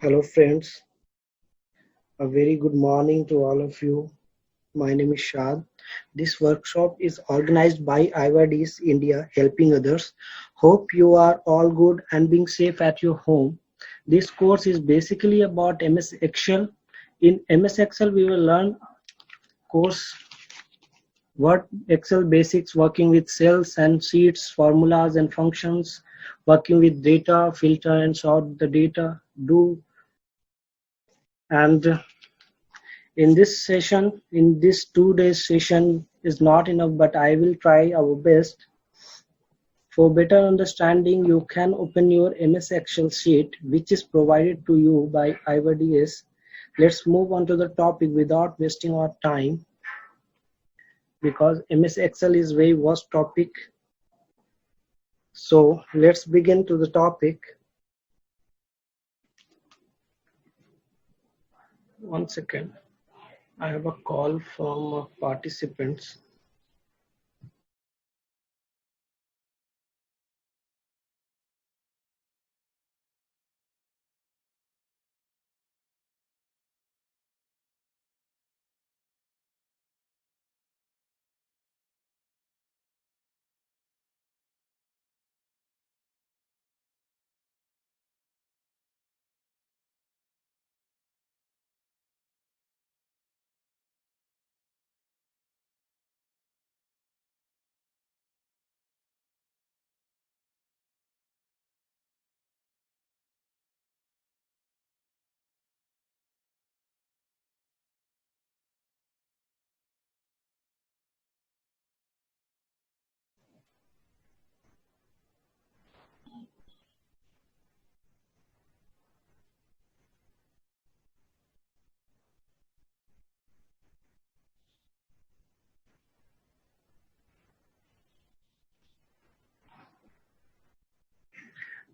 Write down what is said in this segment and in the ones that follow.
Hello, friends. A very good morning to all of you. My name is Shad. This workshop is organized by IVDS India Helping Others. Hope you are all good and being safe at your home. This course is basically about MS Excel. In MS Excel, we will learn course what Excel basics, working with cells and sheets, formulas and functions, working with data, filter and sort the data, do and in this 2 days session is not enough, but I will try our best. For better understanding, you can open your MS Excel sheet, which is provided to you by IVDS. Let's move on to the topic without wasting our time, because MS Excel is very vast topic. So let's begin to the topic. One second. I have a call from participants.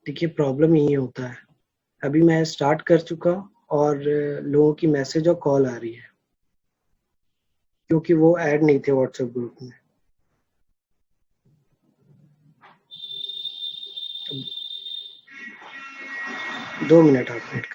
देखिए problem यही होता है अभी मैं start कर चुका और लोगों की मैसेज और कॉल आ रही है क्योंकि वो ऐड नहीं थे व्हाट्सएप ग्रुप में 2 मिनट आप wait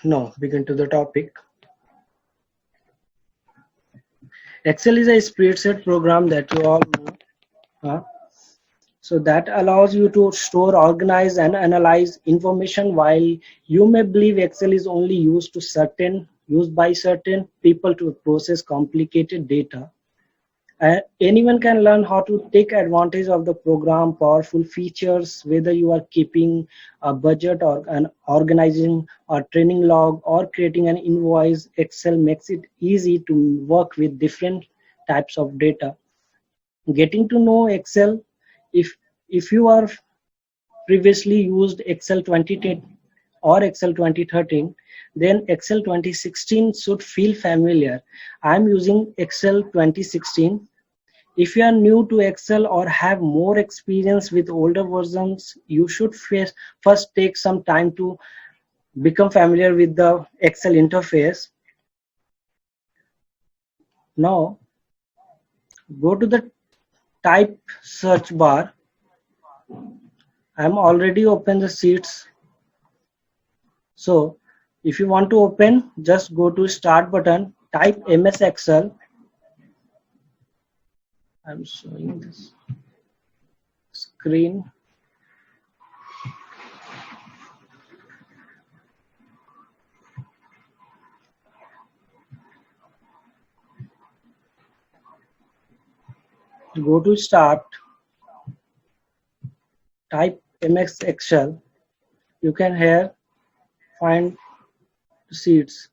now begin to the topic. Excel is a spreadsheet program that you all know. So that allows you to store, organize and analyze information. While you may believe Excel is only used by certain people to process complicated data, anyone can learn how to take advantage of the program powerful features, whether you are keeping a budget or an organizing or training log or creating an invoice. Excel makes it easy to work with different types of data. Getting to know Excel, if you are previously used Excel 2010 or Excel 2013, then Excel 2016 should feel familiar. I'm using Excel 2016. If you are new to Excel or have more experience with older versions, you should first take some time to become familiar with the Excel interface. Now, go to the type search bar. I'm already open the sheets. So, if you want to open, just go to start button, type MS Excel. I'm showing this screen. Go to start, type MS Excel. You can here find seats.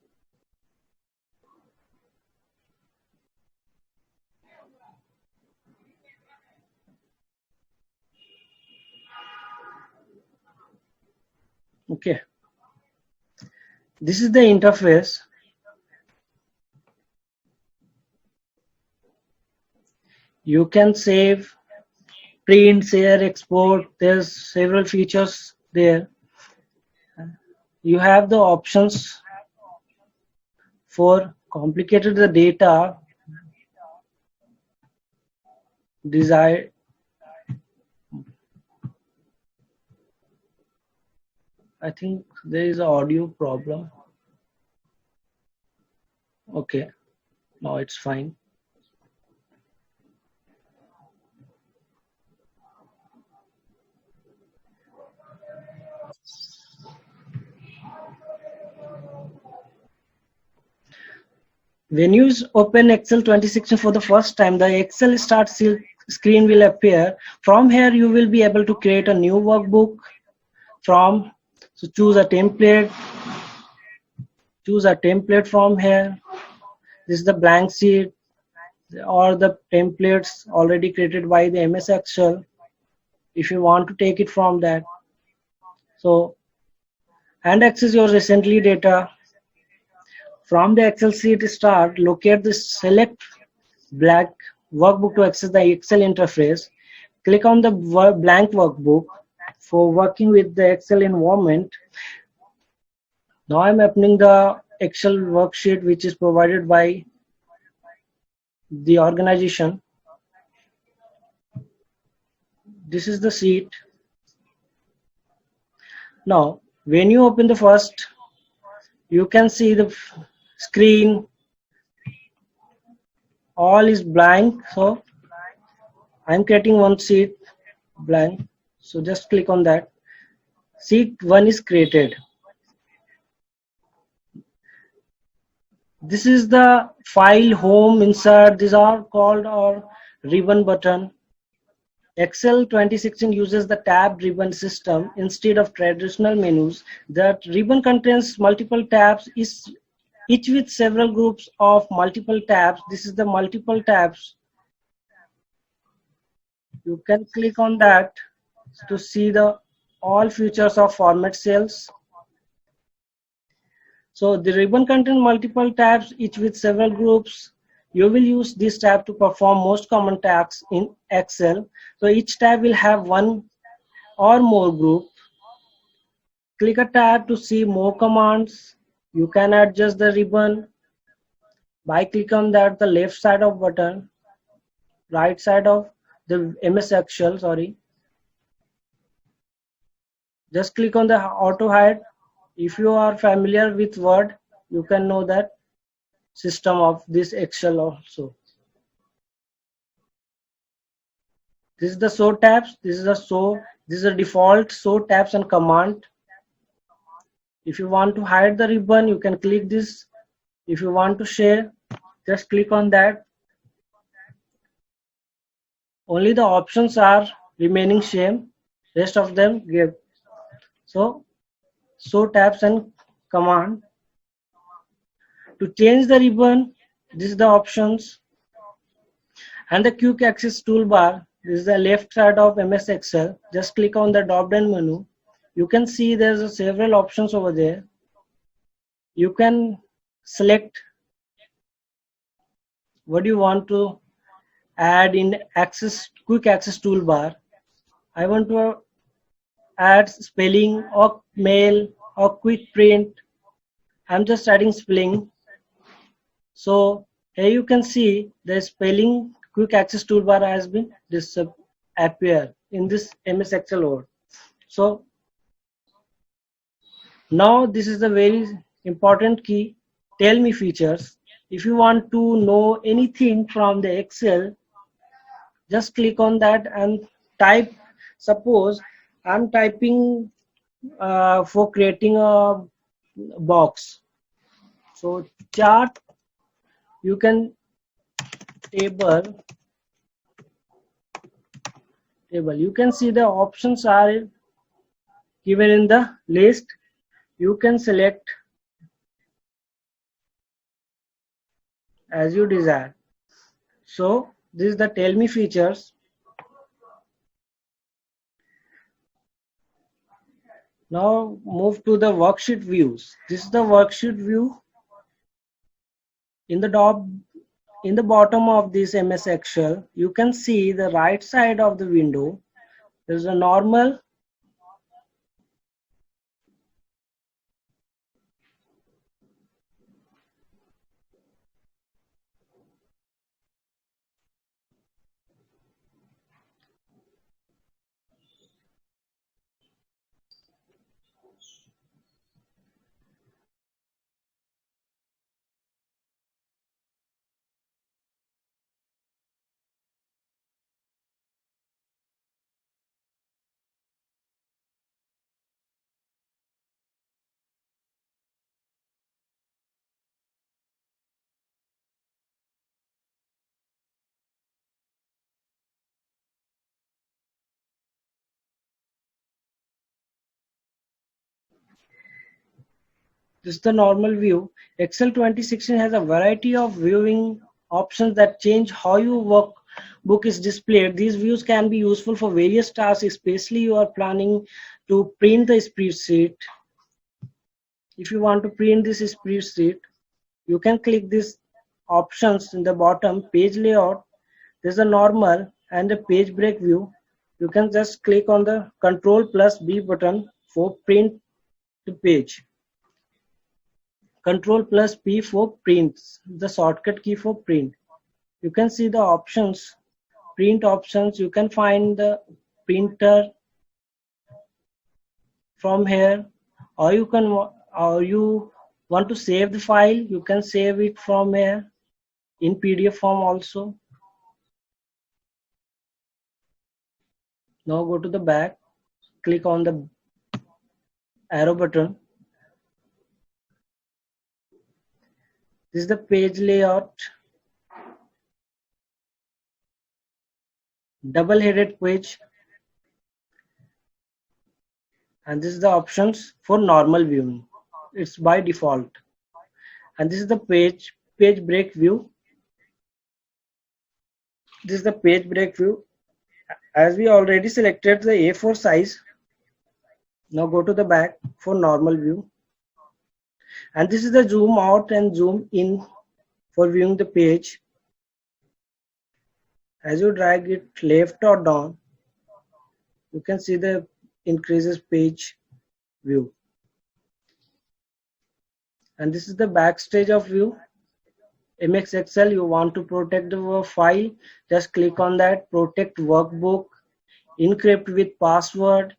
Okay, this is the interface. You can save, print, share, export. There's several features there. You have the options for complicated the data desired. I think there is an audio problem. Okay, now it's fine. When you open Excel 2016 for the first time, the Excel start screen will appear. From here, you will be able to create a new workbook. So choose a template. Choose a template from here. This is the blank sheet or the templates already created by the MS Excel. If you want to take it from that, so and access your recently data. From the Excel sheet start, locate the select blank workbook to access the Excel interface. Click on the blank workbook for working with the Excel environment. Now I'm opening the Excel worksheet which is provided by the organization. This is the sheet. Now when you open the first, you can see the screen all is blank. So I'm creating one sheet blank. So just click on that. Sheet 1 is created. This is the file, home, insert. These are called our ribbon button. Excel 2016 uses the tab ribbon system instead of traditional menus. That ribbon contains multiple tabs, each with several groups of multiple tabs. This is the multiple tabs. You can click on that to see the all features of format cells. So the ribbon contains multiple tabs, each with several groups. You will use this tab to perform most common tasks in Excel. So each tab will have one or more group. Click a tab to see more commands. You can adjust the ribbon by clicking on that the left side of button, right side of the MS Excel, sorry. Just click on the auto hide. If you are familiar with Word, you can know that system of this Excel also. This is the show tabs. This is the default show tabs and command. If you want to hide the ribbon, you can click this. If you want to share, just click on that. Only the options are remaining same. Rest of them give. So show tabs and command. To change the ribbon, this is the options. And the quick access toolbar. This is the left side of MS Excel. Just click on the drop down menu. You can see there's several options over there. You can select what you want to add in quick access toolbar. I want to add spelling or mail or quick print. I'm just adding spelling. So here you can see the spelling quick access toolbar has been appear in this MS Excel Word. So now this is the very important key, tell me features. If you want to know anything from the Excel, just click on that and type. Suppose I'm typing for creating a box. So chart, you can table. You can see the options are given in the list. You can select as you desire. So this is the tell me features. Now move to the worksheet views. This is the worksheet view. In the top, in the bottom of this MS Excel, you can see the right side of the window. There is a normal. This is the normal view. Excel 2016 has a variety of viewing options that change how your workbook is displayed. These views can be useful for various tasks, especially you are planning to print the spreadsheet. If you want to print this spreadsheet, you can click these options in the bottom. Page layout, there's a normal and a page break view. You can just click on the Control plus B button for print the page. Control plus P for prints, the shortcut key for print. You can see the options, print options. You can find the printer from here, or you want to save the file. You can save it from here in PDF form also. Now go to the back, click on the arrow button. This is the page layout, double-headed page, and this is the options for normal viewing. It's by default. And this is the page break view. This is the page break view. As we already selected the A4 size, now go to the back for normal view. And this is the zoom out and zoom in for viewing the page. As you drag it left or down, you can see the increases page view. And this is the backstage of view. MX Excel, you want to protect the file, just click on that, protect workbook, encrypt with password.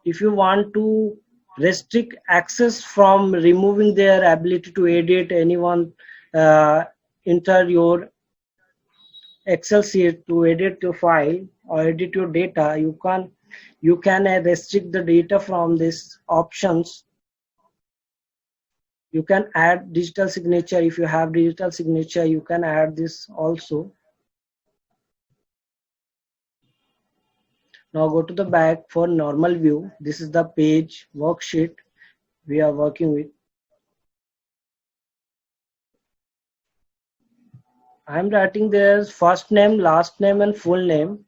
If you want to restrict access from removing their ability to edit anyone, enter your Excel sheet to edit your file or edit your data, you can restrict the data from these options. You can add digital signature. If you have digital signature, you can add this also. Now go to the back for normal view. This is the page worksheet we are working with. I am writing their first name, last name and full name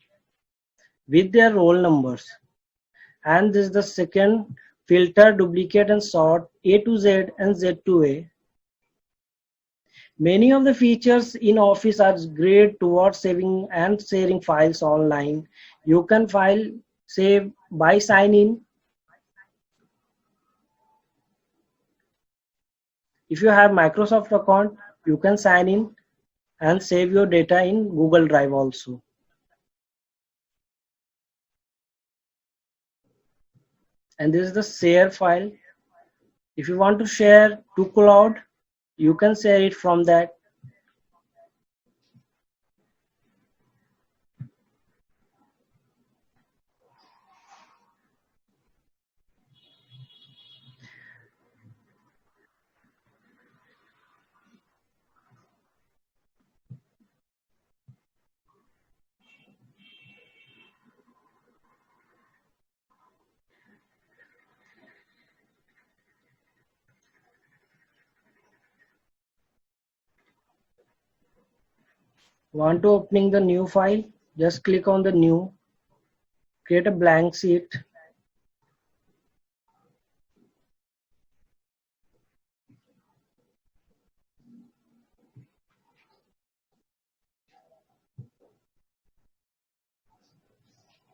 with their roll numbers. And this is the second filter, duplicate and sort A to Z and Z to A. Many of the features in Office are great towards saving and sharing files online. You can file save by sign in. If you have Microsoft account, you can sign in and save your data in Google Drive also. And this is the share file. If you want to share to cloud, you can share it from that. Want to opening the new file? Just click on the new, create a blank sheet.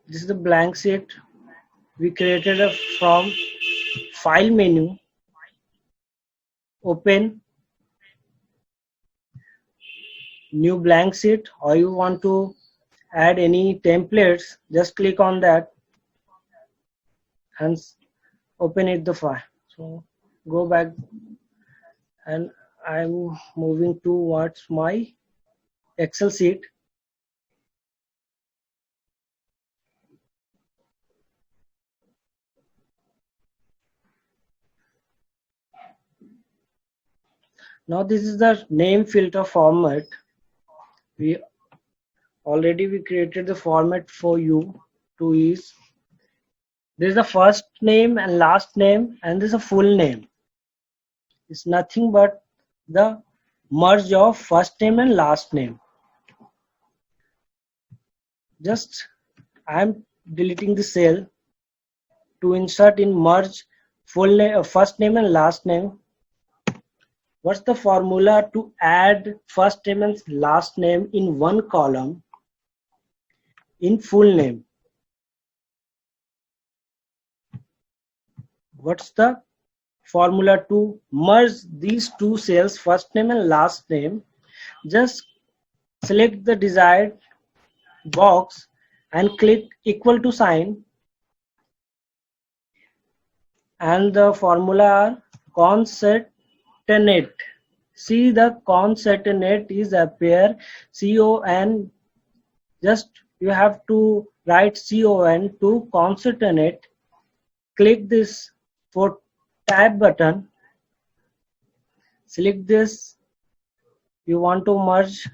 This is the blank sheet we created from file menu. Open new blank sheet, or you want to add any templates, just click on that and open it the file. So go back, and I'm moving towards my Excel sheet. Now this is the name filter format. We created the format for you to use. This is the first name and last name, and this is a full name. It's nothing but the merge of first name and last name. Just I'm deleting the cell to insert in merge full name, first name and last name. What's the formula to add first name and last name in one column in full name? What's the formula to merge these two cells, first name and last name? Just select the desired box and click equal to sign, and the formula are concatenate. See, the concatenate is appear con. Just you have to write con to concatenate. Click this for tab button. Select this. You want to merge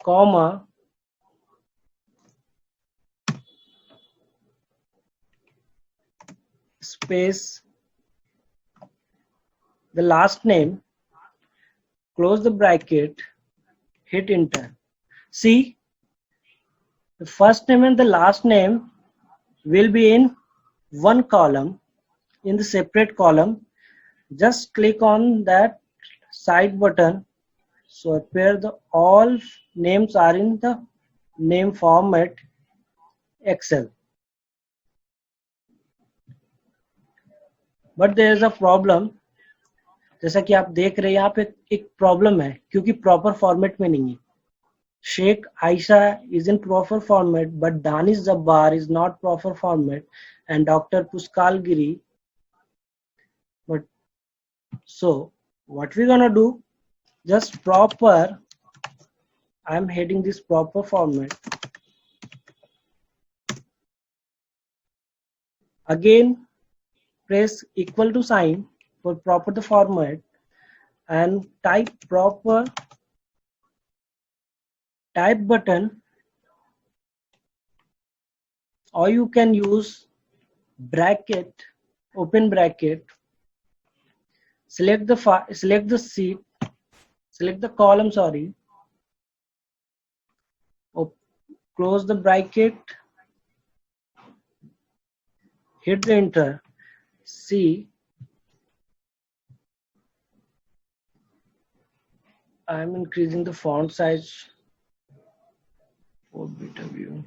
comma space the last name, close the bracket, hit enter. See, the first name and the last name will be in one column, in the separate column. Just click on that side button, so appear the all names are in the name format Excel. But there is a problem. जैसा कि आप देख रहे हैं यहाँ पे एक problem है, क्योंकि प्रॉपर फॉर्मेट में नहीं है. Sheikh Aisha is in proper format, but Danish Jabbar is not proper format, and Dr. Pushkal Giri. But so what we're gonna do? Just proper. I'm heading this proper format. Again, press equal to sign for proper the format and type proper, type button, or you can use bracket, open bracket, select the sheet, select the column, close the bracket, hit the enter. See, I'm increasing the font size for better view.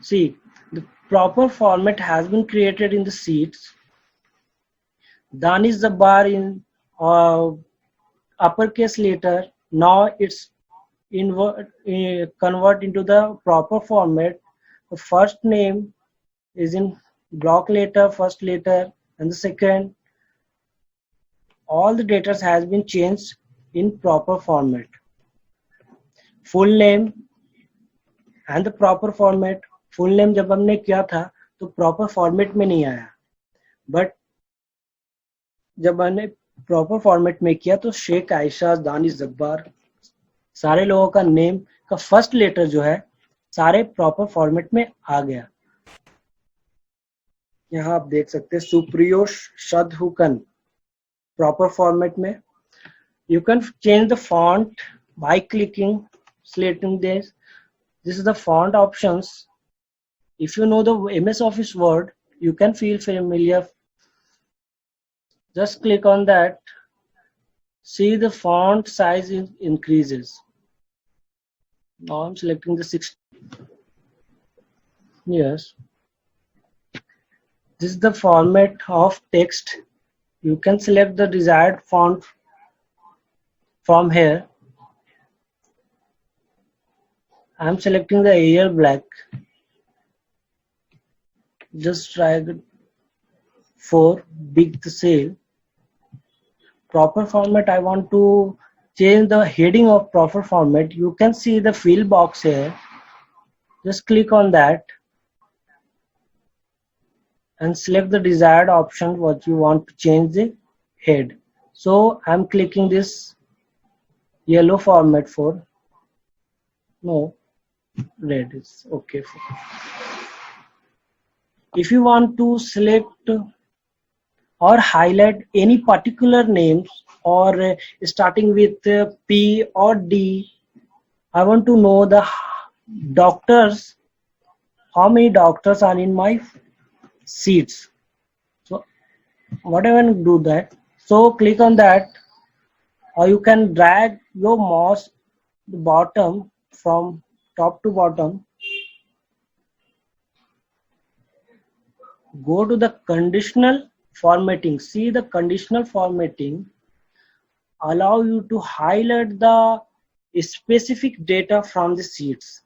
See, the proper format has been created in the sheets. Danish Jabbar in uppercase letter. Now it's convert into the proper format. The first name is in block letter, first letter, and the second. All the data has been changed in proper format. Full name and the proper format. Full name जब हमने किया था तो proper format में नहीं आया, but जब हमने proper format में किया तो शेख आयशा, दानिश जब्बार, सारे लोगों का नेम का फर्स्ट लेटर जो है सारे प्रॉपर फॉर्मेट में आ गया. यहाँ आप देख सकते हैं सुप्रियो शदहुकन प्रॉपर फॉर्मेट में, You can change the font by selecting this. This is the font options. If you know the MS Office Word, you can feel familiar. Just click on that. See the font size increases. Now I'm selecting the 60. Yes. This is the format of text. You can select the desired font from here. I'm selecting the Arial Black. Just drag for big cell. Proper format, I want to change the heading of proper format. You can see the fill box here. Just click on that and select the desired option what you want to change the head. So I'm clicking this yellow format for no red is okay. If you want to select or highlight any particular names or starting with P or D, I want to know the doctors, how many doctors are in my seats. So whatever do that. So click on that, or you can drag your mouse the bottom from top to bottom. Go to the conditional formatting. See the conditional formatting allow you to highlight the specific data from the sheets.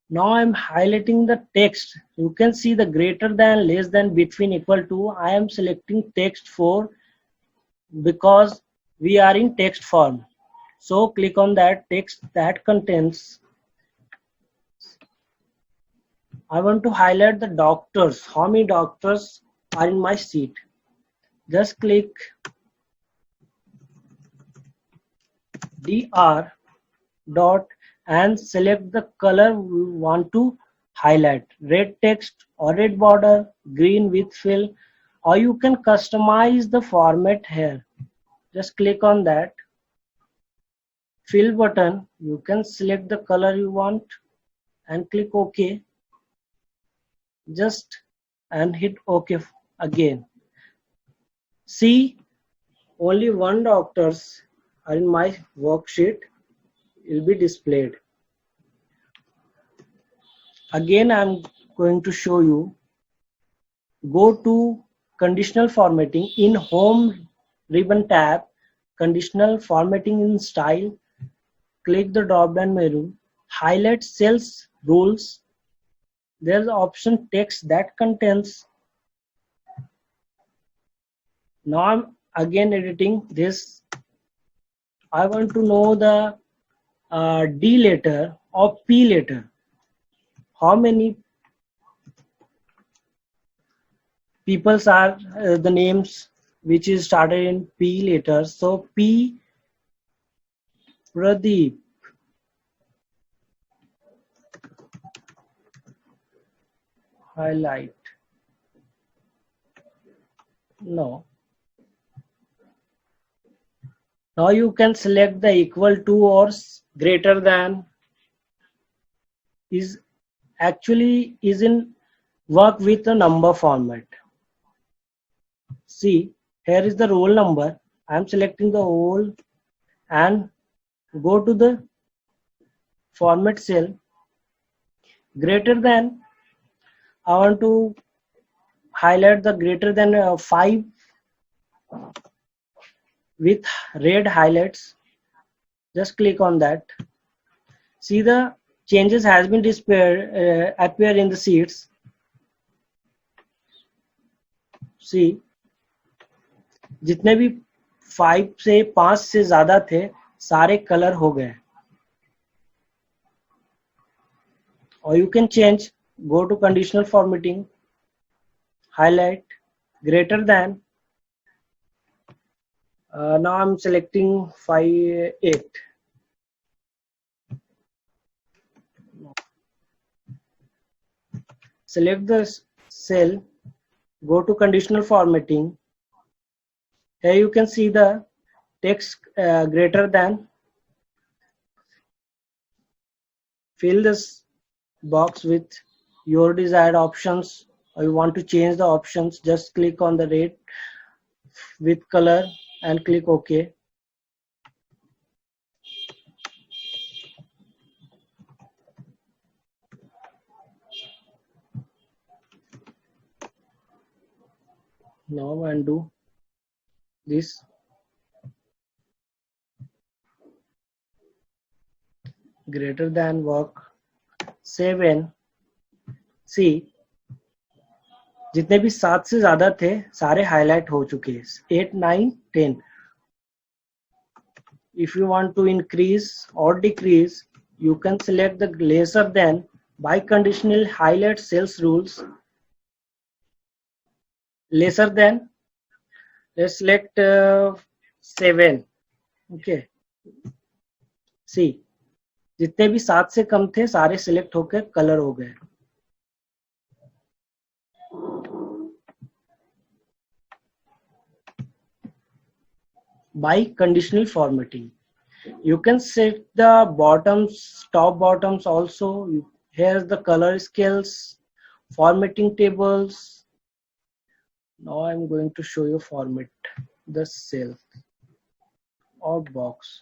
Now I'm highlighting the text. You can see the greater than, less than, between, equal to. I am selecting text for because we are in text form. So click on that text that contains. I want to highlight the doctors. How many doctors are in my sheet? Just click DR dot and select the color we want to highlight. Red text or red border, green with fill, or you can customize the format here. Just click on that fill button. You can select the color you want and click OK. Just and hit OK again. See, only one doctors are in my worksheet will be displayed. Again, I'm going to show you. Go to conditional formatting in home ribbon tab, conditional formatting in style. Click the drop down menu, highlight cells rules. There's option text that contains. Now I'm again editing this. I want to know the D letter or P letter. How many peoples are the names which is started in P letters? So P, Pradeep, highlight. No. Now you can select the equal to or greater than. Is actually is in work with a number format. See, here is the roll number. I am selecting the whole and go to the format cell. Greater than, I want to highlight the greater than 5 with red highlights. Just click on that. See the changes has been displayed appear in the sheets. See, जितने भी 5 से 5 से ज्यादा थे सारे colour हो गए. Or you can change, go to conditional formatting, highlight greater than. Now I'm selecting 5, 8. Select the cell, go to conditional formatting. Here you can see the text greater than. Fill this box with your desired options, or you want to change the options, just click on the red with color and click OK. Now undo this. Greater than work. Save in. See, जितने भी 7 से ज्यादा थे सारे highlight हो चुके हैं. 8, 9, 10. If you want to increase or decrease, you can select the lesser than by conditional highlight cells rules. Lesser than, let's select 7. Okay. See, जितने भी 7 से कम थे सारे सिलेक्ट होकर कलर हो गए. By conditional formatting, you can set the bottoms, top bottoms also. Here's the color scales, formatting tables. Now I'm going to show you format the cell or box.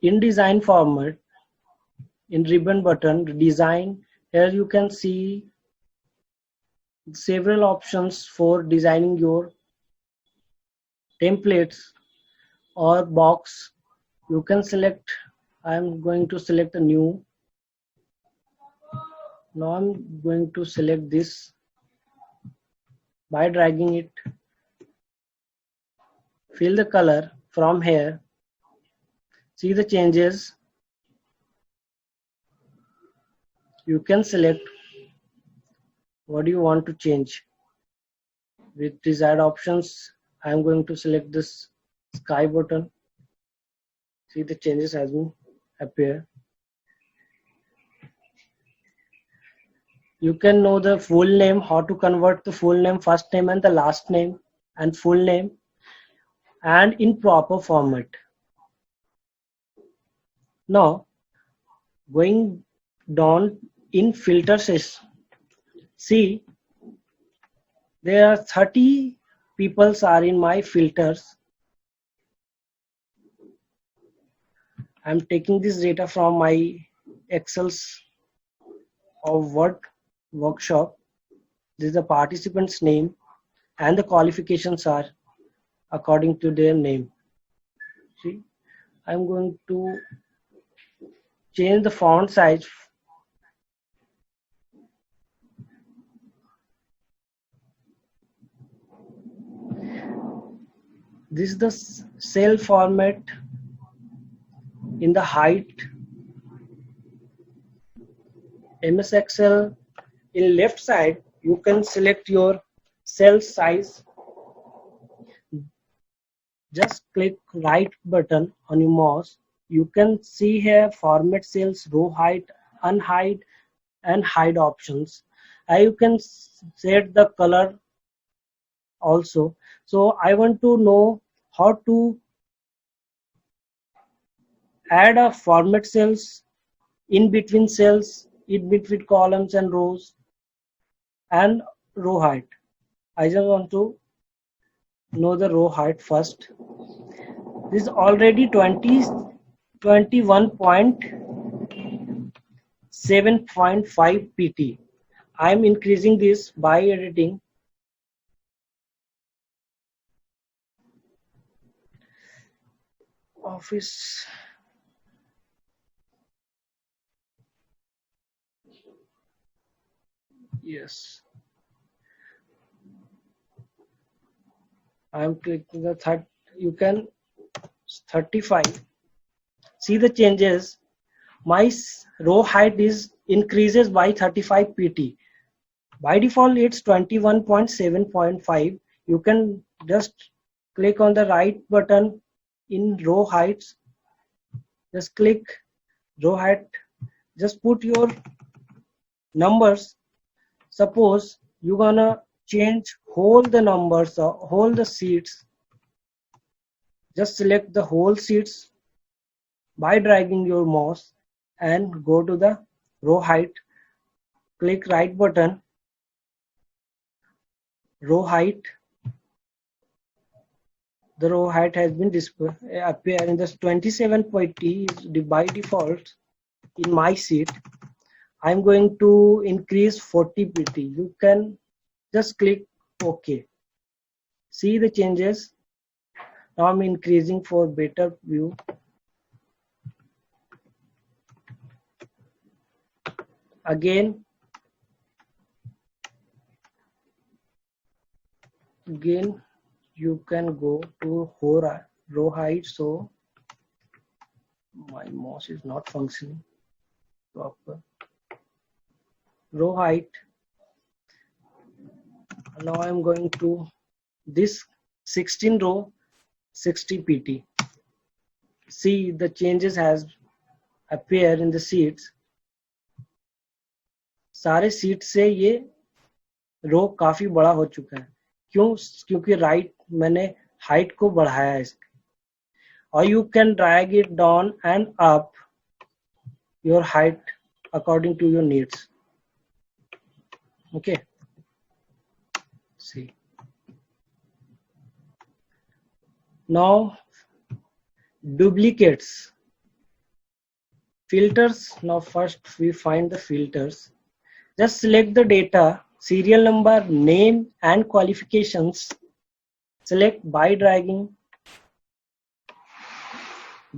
In design format, in ribbon button design, here you can see several options for designing your templates or box. You can select. I'm going to select a new. Now I'm going to select this by dragging it. Fill the color from here. See the changes. You can select what do you want to change. With desired options, I am going to select this sky button. See the changes has been appear. You can know the full name, how to convert the full name, first name and the last name and full name, and in proper format. Now going down in filter session, see there are 30 peoples are in my filters. I'm taking this data from my Excel's or Word workshop. This is the participant's name and the qualifications are according to their name. See, I'm going to change the font size. This is the cell format in the height. MS Excel, in left side you can select your cell size. Just click right button on your mouse. You can see here format cells, row height, unhide and hide options. You can set the color also. So I want to know how to add a format cells in between cells, in between columns and rows, and row height. I just want to know the row height first. This is already 21.7.5 pt. I am increasing this by editing. Office. Yes. I am clicking the third. You can 35. See the changes. My row height is increases by 35 pt. By default, it's 21.7.5. You can just click on the right button in row heights. Just click row height. Just put your numbers. Suppose you gonna change whole the numbers or whole the seats. Just select the whole seats by dragging your mouse and go to the row height. Click right button, row height. The row height has been appear in this 27.t by default in my seat. I'm going to increase 40 pt. You can just click OK. See the changes. Now I'm increasing for better view. Again you can go to row height. So my mouse is not functioning proper. Row height. Now I'm going to this 16 row 60 pt. See the changes has appear in the seats. सारे seat से ये रो काफी बड़ा हो चुका है. क्योंकि right मैंने हाइट को बढ़ाया है इसके. और you can drag it down and up your height according to your needs. Okay, see now duplicates, filters. Now first we find the filters. Just select the data, serial number, name and qualifications. Select by dragging.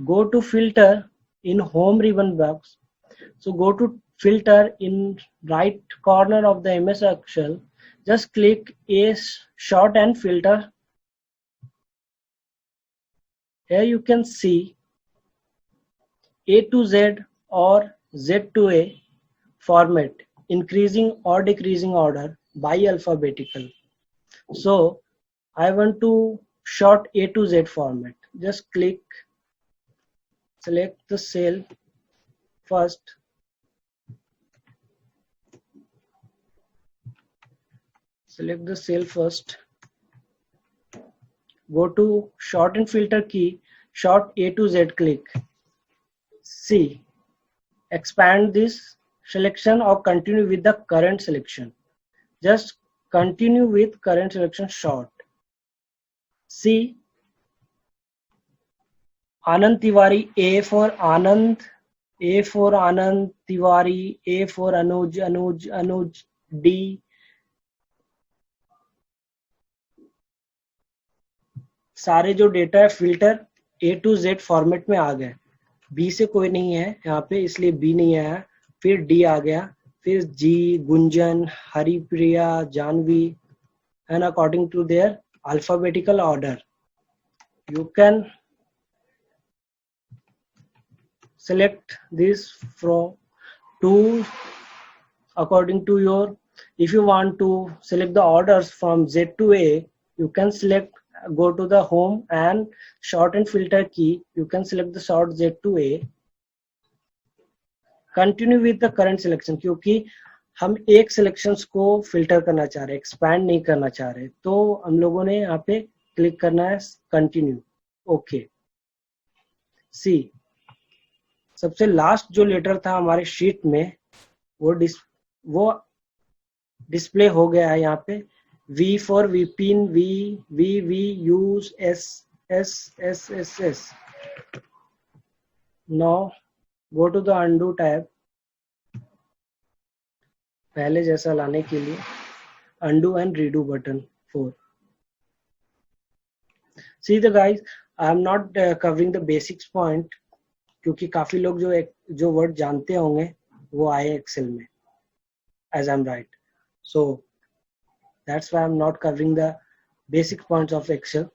Go to filter in home ribbon box. So go to filter in right corner of the MS Excel. Just click a short and filter. Here you can see A to Z or Z to A format, increasing or decreasing order by alphabetical. So I want to short A to Z format. Just click, select the cell first. Select the cell first. Go to short and filter key, short A to Z, click. See, expand this selection or continue with the current selection. Just continue with current selection short. See, Anand Tiwari, A for Anand, A for Anand Tiwari, A for Anuj, D. सारे जो data है filter A to Z format में आ गए. B से कोई नहीं है यहाँ पे, इसलिए B नहीं आया. फिर D आ गया, फिर G, Gunjan, Haripriya, Janvi, and according to their alphabetical order. You can select this from to according to your. If you want to select the orders from Z to A, you can select. Go to the home and short and filter key. You can select the short Z to A. Continue with the current selection, क्योंकि हम एक selections को filter करना चाह रहे हैं, expand नहीं करना चाह रहे, तो हम लोगों ने यहाँ पे click करना है continue. Okay. See, सबसे last जो letter था हमारे sheet में वो display हो गया है यहाँ पे. V for Vipin, V, use, S. Now go to the undo tab. पहले जैसा लाने के लिए undo and redo button 4. See the guys, I am not covering the basics point क्योंकि काफी लोग जो word जानते होंगे वो आए Excel में, as I'm right. So that's why I'm not covering the basic points of Excel.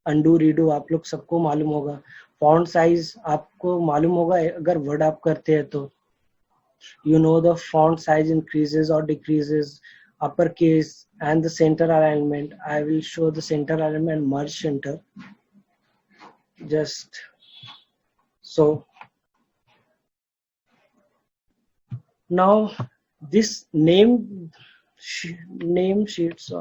Undo, redo आप लोग सबको मालूम होगा. Font size आपको मालूम होगा अगर word आप करते हैं तो. You know the font size increases or decreases uppercase and the center alignment. I will show the center alignment, merge center. Just so now this name sheets.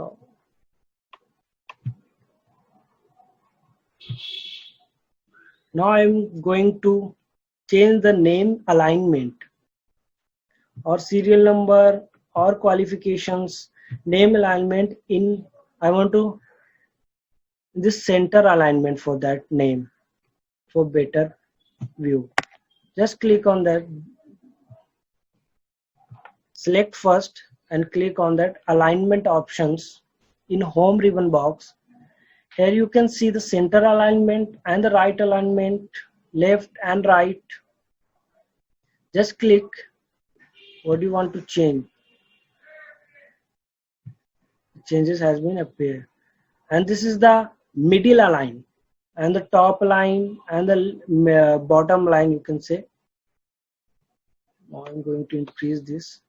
Now I'm going to change the name alignment or serial number or qualifications name alignment in. I want to this center alignment for that name for better view. Just click on that, select first and click on that alignment options in home ribbon box. Here you can see the center alignment and the right alignment, left and right. Just click what you want to change. Changes has been appeared. And this is the middle align and the top line and the bottom line, you can say. Now I'm going to increase this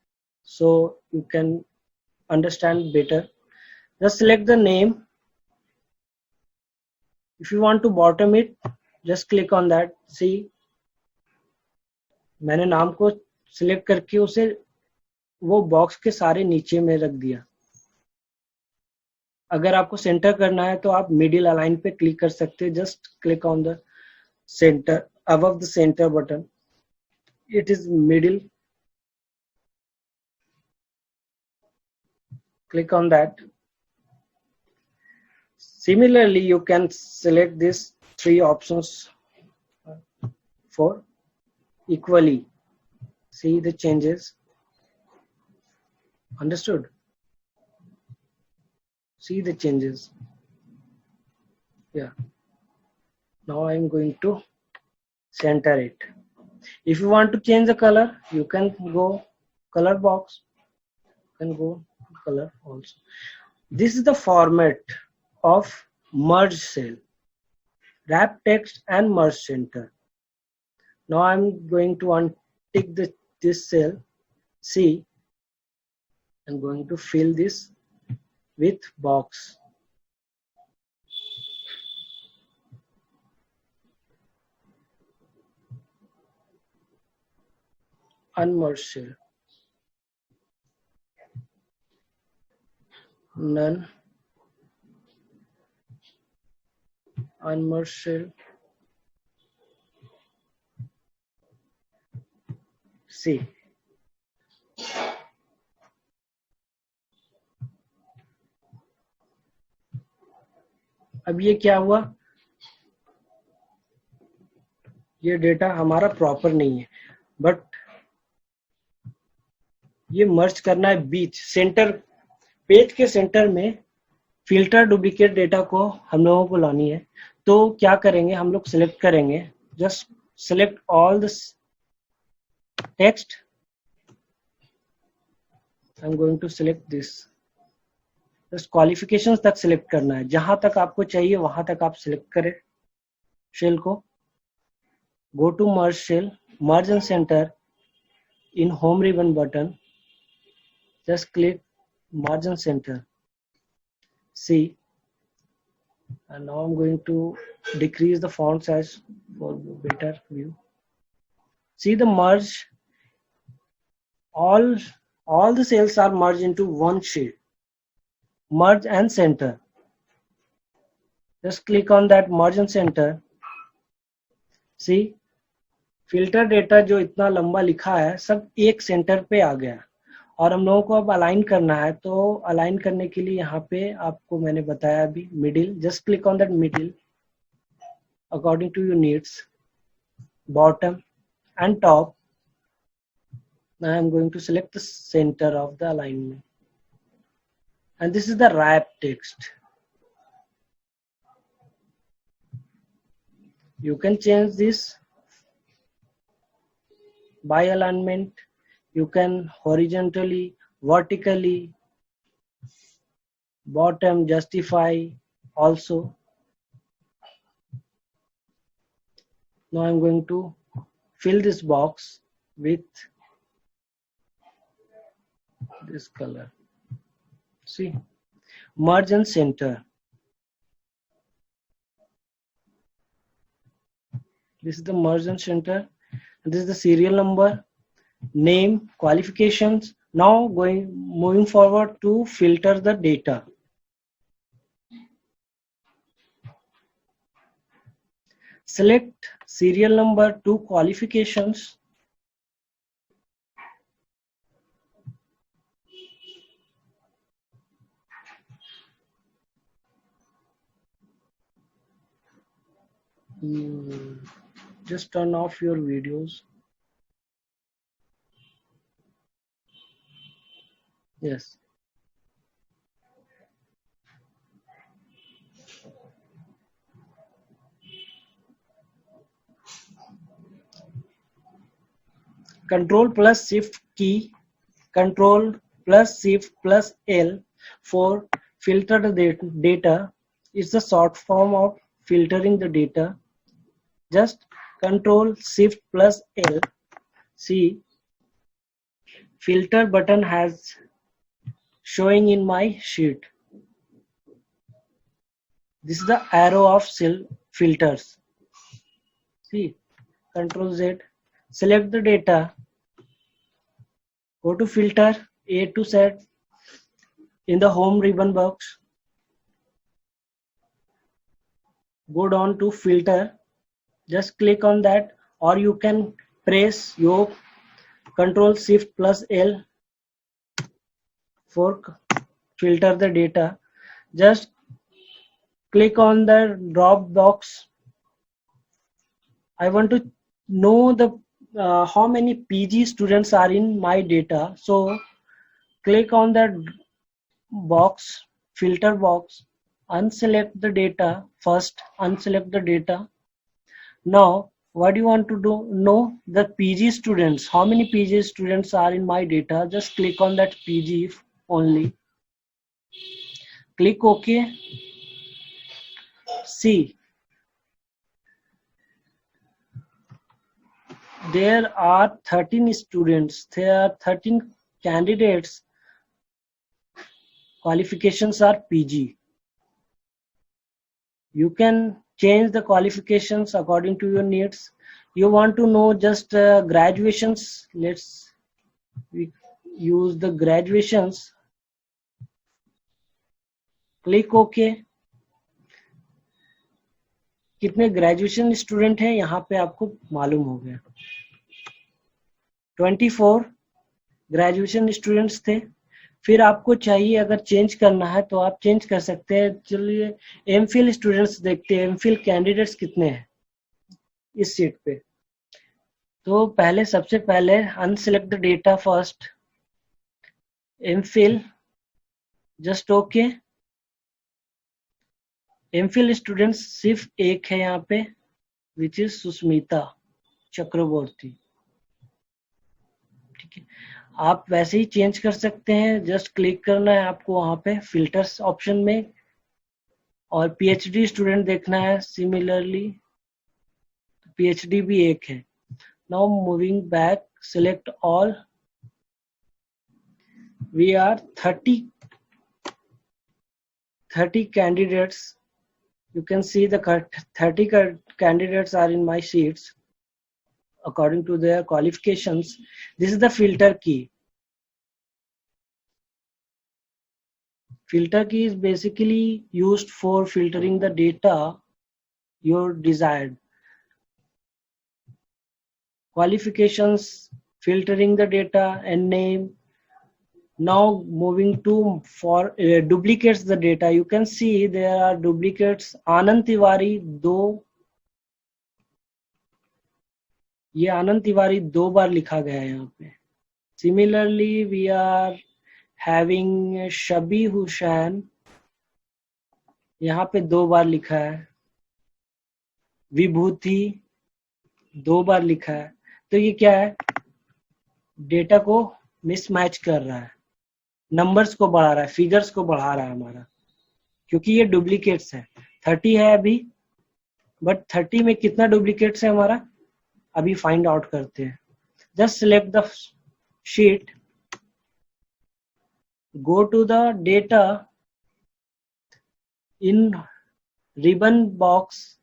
so you can understand better. Just select the name. If you want to bottom it, just click on that. See, मैंने नाम को select करके उसे वो box के सारे नीचे में रख दिया. अगर आपको सेंटर करना है तो आप मिडिल अलाइन पे क्लिक कर सकते हैं. Just click on the centre above the center button. It is middle. Click on that. Similarly, you can select these three options for equally. See the changes. Understood? See the changes. Yeah. Now I'm going to center it. If you want to change the color, you can go color box. You can go color also. This is the format of merge cell, wrap text and merge center. Now I'm going to untick this cell. See, I'm going to fill this with box. Unmerged cell. None. Unmerged cell. C. अब ये क्या हुआ? ये data हमारा proper नहीं है, but ये मर्ज करना है बीच सेंटर पेज के सेंटर में. फिल्टर डुप्लीकेट डेटा को हम लोगों को लानी है, तो क्या करेंगे हम लोग? सिलेक्ट करेंगे, just select all this text. I am going to select this. Just qualifications तक सिलेक्ट करना है, जहां तक आपको चाहिए वहां तक आप सिलेक्ट करें शेल को. Go to merge cell, merge and center in home ribbon button. Just click merge and center. See, and now I'm going to decrease the font size for better view. See the merge, all the cells are merged into one sheet. Merge and center. Just click on that merge and center. See, filter data जो इतना लंबा लिखा है सब एक centre पे आ गया, और हम लोगों को अब अलाइन करना है. तो अलाइन करने के लिए यहाँ पे आपको मैंने बताया अभी middle. Just click on that middle according to your needs, bottom and top. Now I am going to select the center of the alignment, and this is the wrap text. You can change this by alignment. You can horizontally, vertically, bottom, justify also. Now I'm going to fill this box with this color. See, merge and center. This is the merge and center. This is the serial number, name, qualifications. Now moving forward to filter the data. Select serial number to qualifications. Just turn off your videos. Yes. Control plus Shift key, Control plus Shift plus L for filter the data. It's the short form of filtering the data. Just Control Shift plus L. See, filter button has showing in my sheet. This is the arrow of filters. See, Control Z. Select the data. Go to filter, A to Z. In the home ribbon box, go down to filter. Just click on that, or you can press your Control Shift plus L for filter the data. Just click on the drop box. I want to know the how many PG students are in my data. So click on that box, filter box, unselect the data first, unselect the data. Now what do you want to do? Know the PG students, how many PG students are in my data. Just click on that PG only, click OK. See, there are 13 students, there are 13 candidates. Qualifications are PG. You can change the qualifications according to your needs. You want to know just graduations. Let's use the graduations. Click OK. कितने graduation student हैं यहाँ पे आपको मालूम हो गया. 24 graduation students थे. फिर आपको चाहिए अगर चेंज करना है तो आप चेंज कर सकते हैं. चलिए एमफिल स्टूडेंट्स देखते हैं, एमफिल कैंडिडेट्स कितने हैं इस सीट पे. तो पहले सबसे पहले unselect the data first, MPhil, just okay. MPhil students सिर्फ एक है यहाँ पे, विच इज सुस्मिता चक्रवर्ती. ठीक है, आप वैसे ही चेंज कर सकते हैं. जस्ट क्लिक करना है आपको वहां पे फिल्टर्स ऑप्शन में, और पीएचडी स्टूडेंट देखना है. सिमिलरली पीएचडी भी एक है. Now moving back, select all. We are 30 candidates. You can see the 30 candidates are in my sheets according to their qualifications. This is the filter key. Filter key is basically used for filtering the data you desired. Qualifications, filtering the data and name. Now moving to for duplicates the data. You can see there are duplicates. Anand Tiwari 2, ये आनंद तिवारी 2 बार लिखा गया है यहाँ पे. Similarly we are having शबी Hussain, यहाँ पे 2 बार लिखा है. विभूति 2 बार लिखा है. तो ये क्या है, डेटा को मिसमैच कर रहा है, नंबर्स को बढ़ा रहा है, फिगर्स को बढ़ा रहा है हमारा, क्योंकि ये डुप्लीकेट्स है. 30 है अभी, बट 30 में कितना डुप्लीकेट्स है हमारा अभी फाइंड आउट करते हैं. Just select the sheet, Go to the data in ribbon box.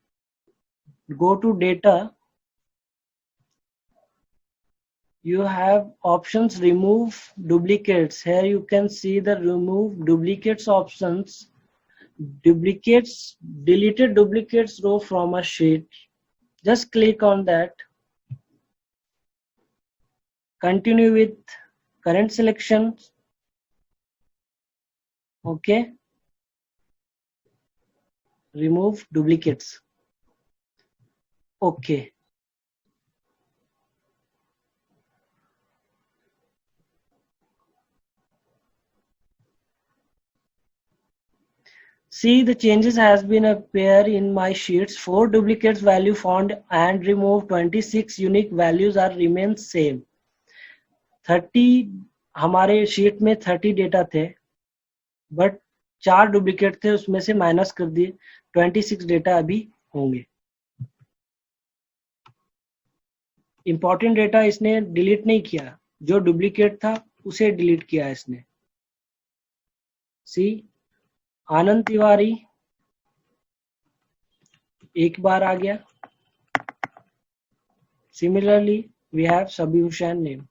Go to data. You have options remove duplicates. Here you can see the remove duplicates options. Duplicates, deleted duplicates row from a sheet. Just click on that. Continue with current selections. Okay. Remove duplicates. Okay. See, the changes has been appear in my sheets. 4 duplicates value found and removed. 26 unique values are remain same. 30 हमारे sheet में 30 data थे, but 4 duplicate थे, उसमें से minus कर दिए. 26 data अभी होंगे. इंपॉर्टेंट डेटा इसने डिलीट नहीं किया, जो डुप्लीकेट था उसे डिलीट किया इसने. सी, आनंद तिवारी एक बार आ गया. सिमिलरली वी हैव सबी Hussain name.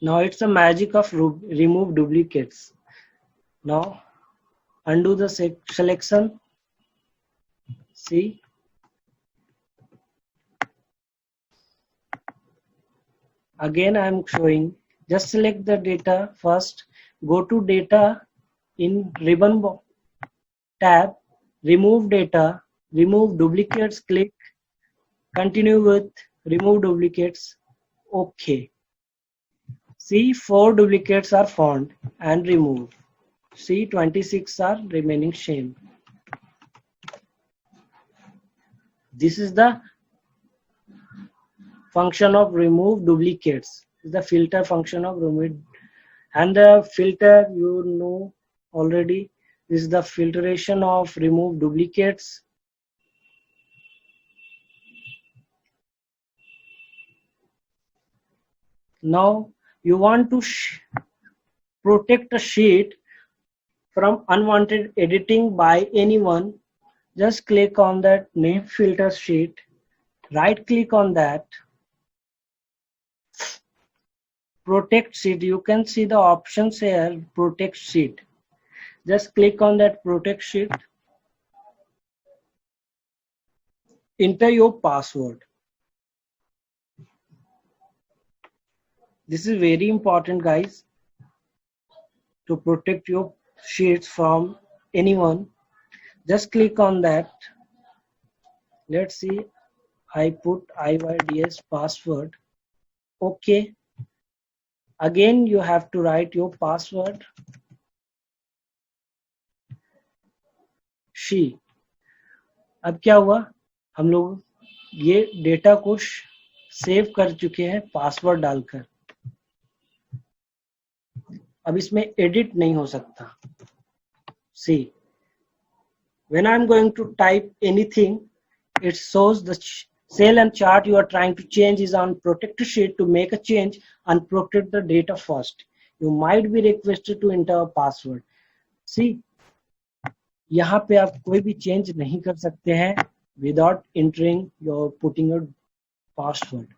Now it's a magic of remove duplicates. Now undo the selection. See, again I am showing. Just select the data first. Go to data in ribbon tab. Remove data. Remove duplicates. Click. Continue with remove duplicates. Okay. See, 4 duplicates are found and removed. See, 26 are remaining same. This is the function of remove duplicates. This is the filter function of remove. And the filter, you know already, this is the filtration of remove duplicates. Now you want to protect a sheet from unwanted editing by anyone. Just click on that name filter sheet, right click on that, protect sheet. You can see the options here, protect sheet. Just click on that protect sheet, enter your password. This is very important, guys, to protect your sheets from anyone. Just click on that. Let's see, I put IYDS password. Okay. Again you have to write your password. She. अब क्या हुआ, हम लोग ये data को save कर चुके हैं पासवर्ड डालकर. अब इसमें एडिट नहीं हो सकता. See, when I'm going to type anything, it shows the cell and chart you are trying to change is on protect sheet. To make a change and protect the data first, you might be requested to enter a password. See, यहाँ पे आप कोई भी change नहीं कर सकते हैं without entering your putting your password.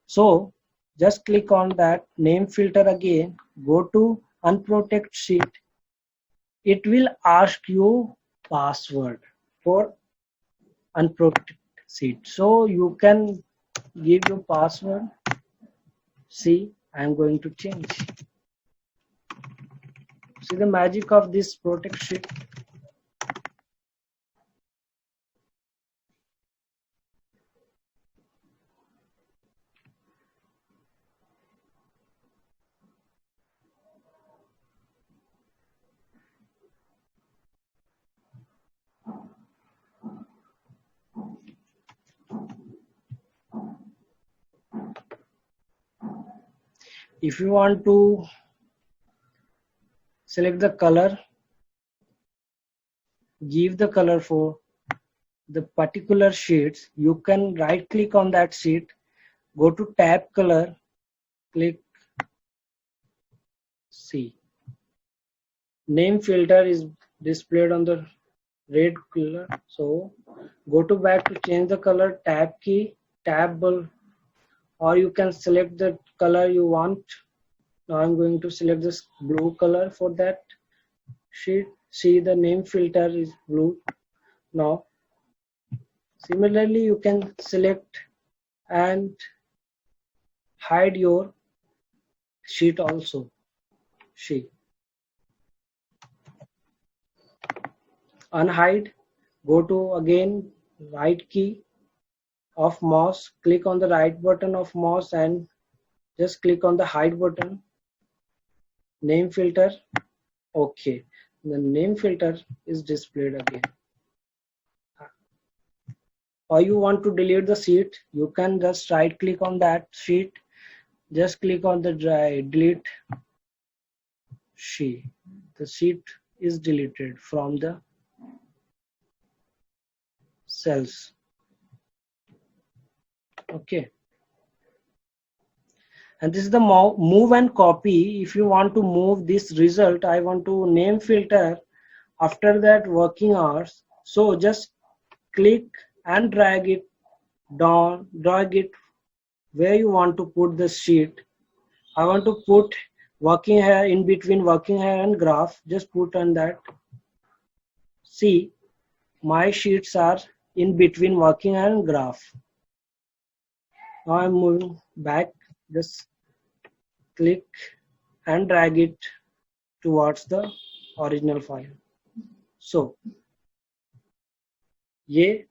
So just click on that name filter again, go to unprotect sheet. It will ask you password for unprotected sheet, so you can give your password. See, I am going to change. See the magic of this protect sheet. If you want to select the color, give the color for the particular sheets, you can right click on that sheet, go to tab color, click see. Name filter is displayed on the red color. So go to back to change the color, tab key, tab bulb, or you can select the color you want. Now I'm going to select this blue color for that sheet. See, the name filter is blue. Now similarly you can select and hide your sheet also. Sheet unhide, go to again right key of mouse, click on the right button of mouse and just click on the hide button. Name filter, okay, the name filter is displayed again. Or you want to delete the sheet, you can just right click on that sheet, just click on the delete sheet. The sheet is deleted from the cells. Okay, and this is the move and copy. If you want to move this result, I want to name filter after that working hours, so just click and drag it down, drag it where you want to put the sheet. I want to put working hair in between working hair and graph, just put on that. See, my sheets are in between working hair and graph. Now I'm moving back, just click and drag it towards the original file. So ये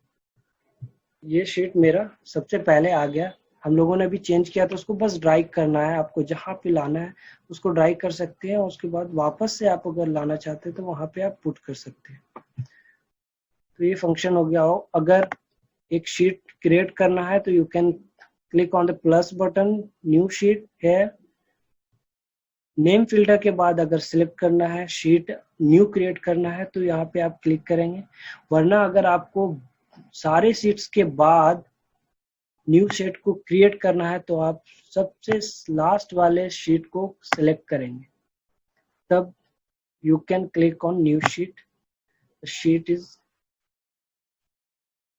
sheet मेरा सबसे पहले आ गया, हम लोगों ने अभी change किया तो उसको बस ड्राइव करना है, आपको जहां पे लाना है उसको ड्राइव कर सकते हैं, और उसके बाद वापस से आप अगर लाना चाहते हैं तो वहां पे आप पुट कर सकते हैं। तो ये फंक्शन हो गया हो। अगर एक शीट क्रिएट करना है तो you can click on the plus button, new sheet है। नेम फिल्टर के बाद अगर सिलेक्ट करना है, शीट न्यू क्रिएट करना है तो यहाँ पे आप क्लिक करेंगे, वरना अगर आपको सारे शीट्स के बाद न्यू शीट को क्रिएट करना है तो आप सबसे लास्ट वाले शीट को सिलेक्ट करेंगे, तब you can click on new sheet, the sheet is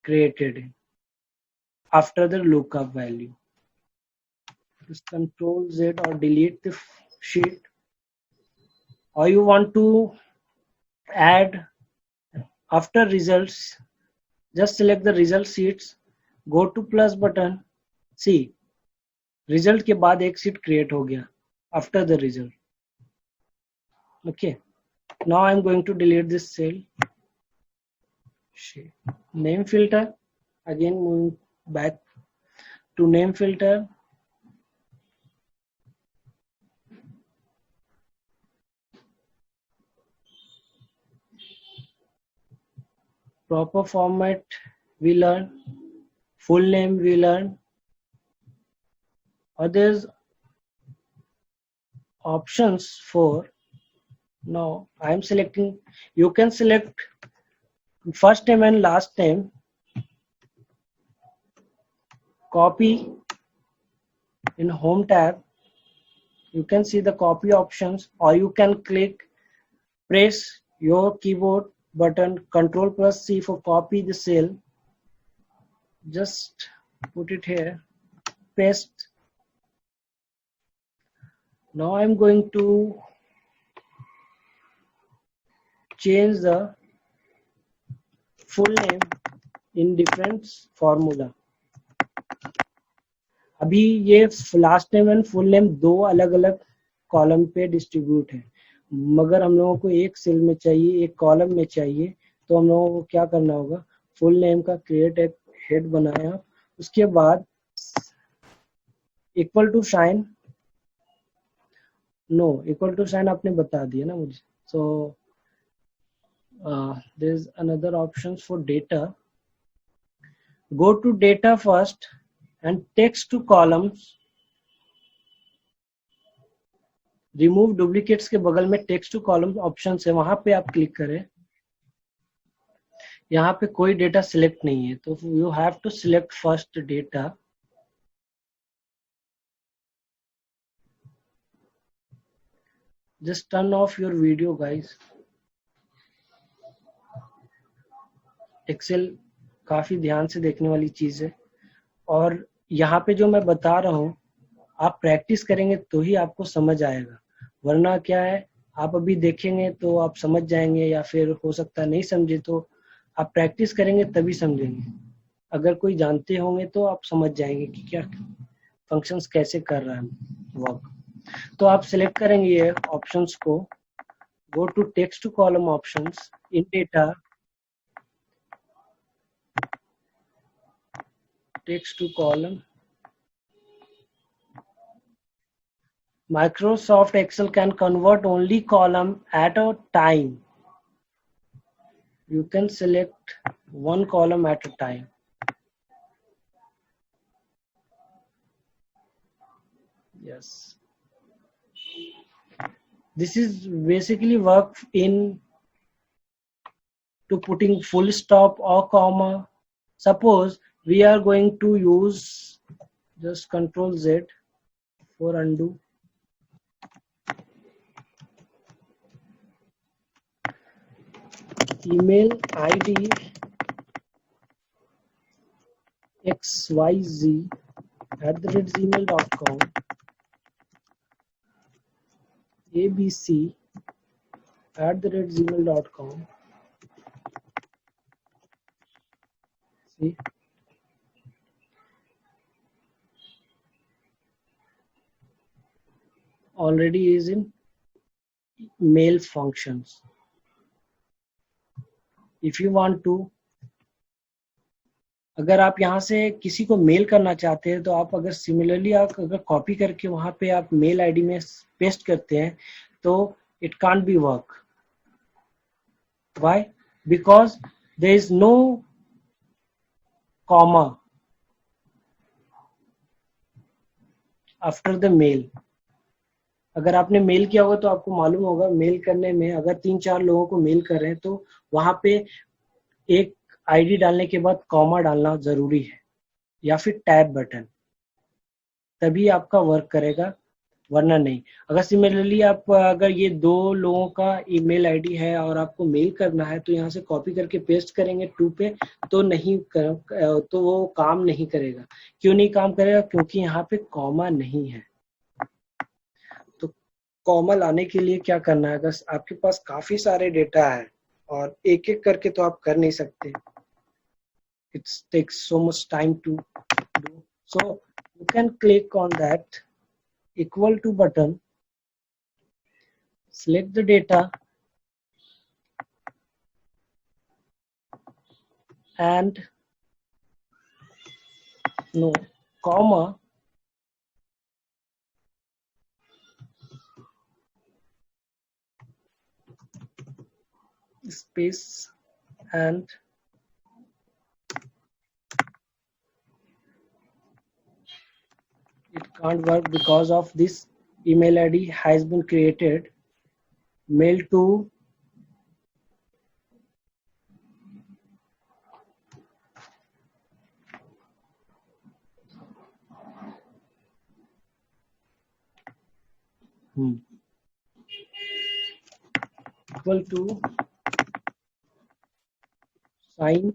created after the lookup value. Just Control Z or delete the sheet, or you want to add after results, just select the result sheets, go to plus button, see result के बाद एक sheet create हो गया after the result. Okay, now I'm going to delete this cell. Name filter, again moving back to name filter, proper format we learn, full name we learn, others options for. Now I'm selecting, you can select first name and last name, copy in home tab, you can see the copy options, or you can press your keyboard button Ctrl plus C for copy the cell, just put it here, paste. Now I'm going to change the full name in different formula. अभी ये last name and full name दो अलग अलग column पे distribute है, मगर हम लोगों को एक सेल में चाहिए, एक कॉलम में चाहिए, तो हम लोगों को क्या करना होगा, फुल नेम का क्रिएट एक हेड बनाया, उसके बाद equal to sign, no equal to sign आपने बता दिया ना मुझे, so there is another options for data, go to data first and text to columns, remove duplicates के बगल में टेक्स्ट टू कॉलम ऑप्शन है, वहां पे आप क्लिक करें, यहाँ पे कोई डेटा सिलेक्ट नहीं है, तो you have to select first data. Just turn off your video guys. Excel काफी ध्यान से देखने वाली चीज है, और यहाँ पे जो मैं बता रहा हूँ, आप प्रैक्टिस करेंगे तो ही आपको समझ आएगा. वरना क्या है, आप अभी देखेंगे तो आप समझ जाएंगे, या फिर हो सकता है नहीं समझे, तो आप प्रैक्टिस करेंगे तभी समझेंगे. अगर कोई जानते होंगे तो आप समझ जाएंगे कि क्या फंक्शंस कैसे कर रहा है वर्क. तो आप सिलेक्ट करेंगे ये ऑप्शंस को. Go to text to column options in data, text to column. Microsoft Excel can convert only column at a time. You can select one column at a time. Yes. This is basically work in to putting full stop or comma. Suppose we are going to use just Control Z for undo. Email ID xyz@gmail.com, abc@gmail.com. See, already is in mail functions. If you want to, अगर आप यहाँ से किसी को mail करना चाहते हैं, तो आप अगर सिमिलरली आप अगर कॉपी करके वहां पे आप मेल आईडी में पेस्ट करते हैं, तो it can't be work. Why? Because there is no comma after the mail. अगर आपने मेल किया होगा तो आपको मालूम होगा, मेल करने में अगर 3-4 लोगों को मेल कर रहे हैं, तो वहां पे एक आईडी डालने के बाद कॉमा डालना जरूरी है, या फिर टैब बटन, तभी आपका वर्क करेगा, वरना नहीं. अगर सिमिलरली आप अगर ये 2 लोगों का ईमेल आईडी है और आपको मेल करना है, तो यहाँ से कॉपी करके पेस्ट करेंगे 2 पे, तो नहीं तो वो काम नहीं करेगा. क्यों नहीं काम करेगा? क्योंकि यहाँ पे कॉमा नहीं है. तो कॉमा लाने के लिए क्या करना है? अगर आपके पास काफी सारे डेटा है और एक एक करके तो आप कर नहीं सकते, it takes so much time to do. So you can click on that equal to button, select the data, and no comma, space, and it can't work because of this email id has been created. Mail to equal to sign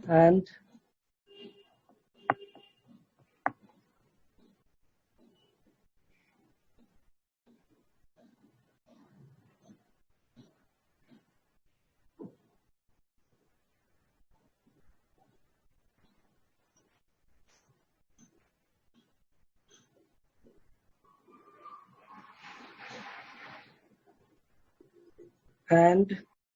and and